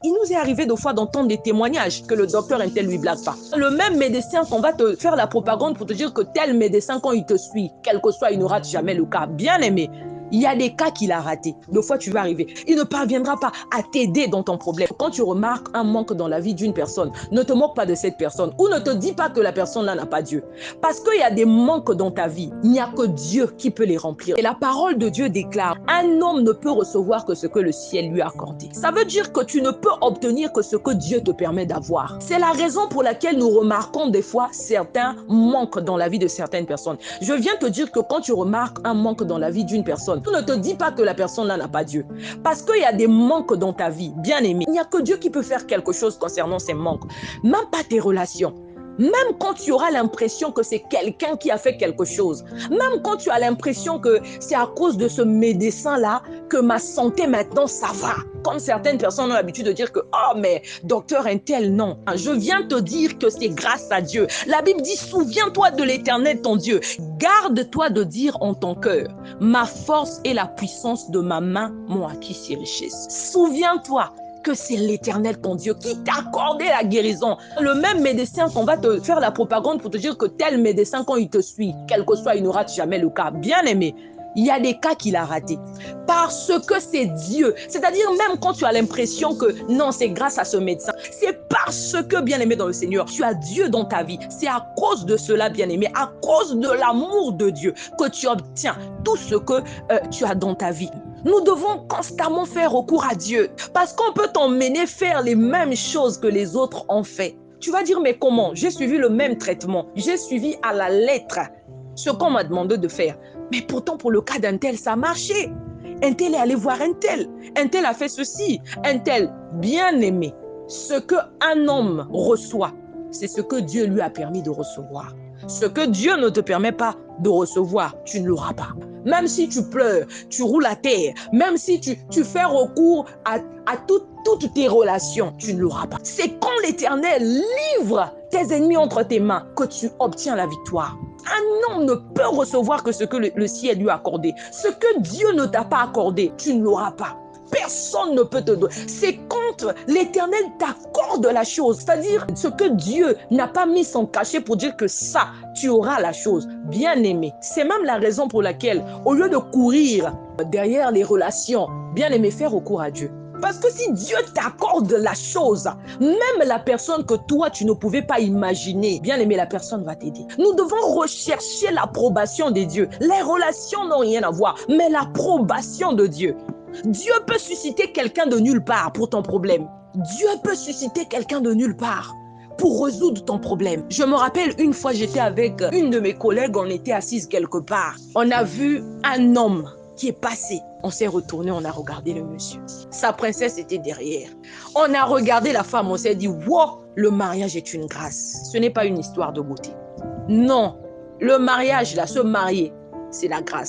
Il nous est arrivé de fois d'entendre des témoignages que le docteur un tel lui blague pas. Le même médecin qu'on va te faire la propagande pour te dire que tel médecin, quand il te suit, quel que soit, il ne rate jamais le cas. Bien aimé. Il y a des cas qu'il a ratés. Deux fois, tu vas arriver. Il ne parviendra pas à t'aider dans ton problème. Quand tu remarques un manque dans la vie d'une personne, ne te moque pas de cette personne ou ne te dis pas que la personne-là n'a pas Dieu. Parce qu'il y a des manques dans ta vie. Il n'y a que Dieu qui peut les remplir. Et la parole de Dieu déclare, un homme ne peut recevoir que ce que le ciel lui a accordé. Ça veut dire que tu ne peux obtenir que ce que Dieu te permet d'avoir. C'est la raison pour laquelle nous remarquons des fois certains manques dans la vie de certaines personnes. Je viens te dire que quand tu remarques un manque dans la vie d'une personne, tu ne te dis pas que la personne-là n'a pas Dieu. Parce qu'il y a des manques dans ta vie, bien aimé. Il n'y a que Dieu qui peut faire quelque chose concernant ces manques. Même pas tes relations. Même quand tu auras l'impression que c'est quelqu'un qui a fait quelque chose, même quand tu as l'impression que c'est à cause de ce médecin-là que ma santé maintenant ça va. Comme certaines personnes ont l'habitude de dire que « Oh, mais docteur un tel, non. » Je viens te dire que c'est grâce à Dieu. La Bible dit « Souviens-toi de l'Éternel, ton Dieu. Garde-toi de dire en ton cœur « Ma force et la puissance de ma main m'ont acquis ces richesses. » Souviens-toi que c'est l'Éternel, ton Dieu, qui t'a accordé la guérison. Le même médecin qu'on va te faire la propagande pour te dire que tel médecin, quand il te suit, quel que soit, il ne rate jamais le cas. Bien aimé, il y a des cas qu'il a ratés. Parce que c'est Dieu. C'est-à-dire même quand tu as l'impression que non, c'est grâce à ce médecin. C'est parce que, bien aimé dans le Seigneur, tu as Dieu dans ta vie. C'est à cause de cela, bien aimé, à cause de l'amour de Dieu que tu obtiens tout ce que tu as dans ta vie. Nous devons constamment faire recours à Dieu parce qu'on peut t'emmener faire les mêmes choses que les autres ont fait. Tu vas dire, mais comment? J'ai suivi le même traitement. J'ai suivi à la lettre ce qu'on m'a demandé de faire. Mais pourtant, pour le cas d'un tel, ça a marché. Un tel est allé voir un tel. Un tel a fait ceci. Un tel, bien aimé. Ce qu'un homme reçoit, c'est ce que Dieu lui a permis de recevoir. Ce que Dieu ne te permet pas de recevoir, tu ne l'auras pas. Même si tu pleures, tu roules à terre, même si tu fais recours à toutes tes relations, tu ne l'auras pas. C'est quand l'Éternel livre tes ennemis entre tes mains que tu obtiens la victoire. Un homme ne peut recevoir que ce que le ciel lui a accordé. Ce que Dieu ne t'a pas accordé, tu ne l'auras pas. Personne ne peut te donner. C'est quand l'Éternel t'accorde la chose. C'est-à-dire ce que Dieu n'a pas mis son cachet pour dire que ça, tu auras la chose. Bien aimé. C'est même la raison pour laquelle, au lieu de courir derrière les relations, bien aimé, faire recours à Dieu. Parce que si Dieu t'accorde la chose, même la personne que toi, tu ne pouvais pas imaginer, bien aimé, la personne va t'aider. Nous devons rechercher l'approbation de Dieu. Les relations n'ont rien à voir, mais l'approbation de Dieu. Dieu peut susciter quelqu'un de nulle part pour ton problème. Dieu peut susciter quelqu'un de nulle part pour résoudre ton problème. Je me rappelle une fois, j'étais avec une de mes collègues, on était assises quelque part. On a vu un homme qui est passé. On s'est retourné, on a regardé le monsieur. Sa princesse était derrière. On a regardé la femme, on s'est dit, wow, le mariage est une grâce. Ce n'est pas une histoire de beauté. Non, le mariage, là, se marier, c'est la grâce.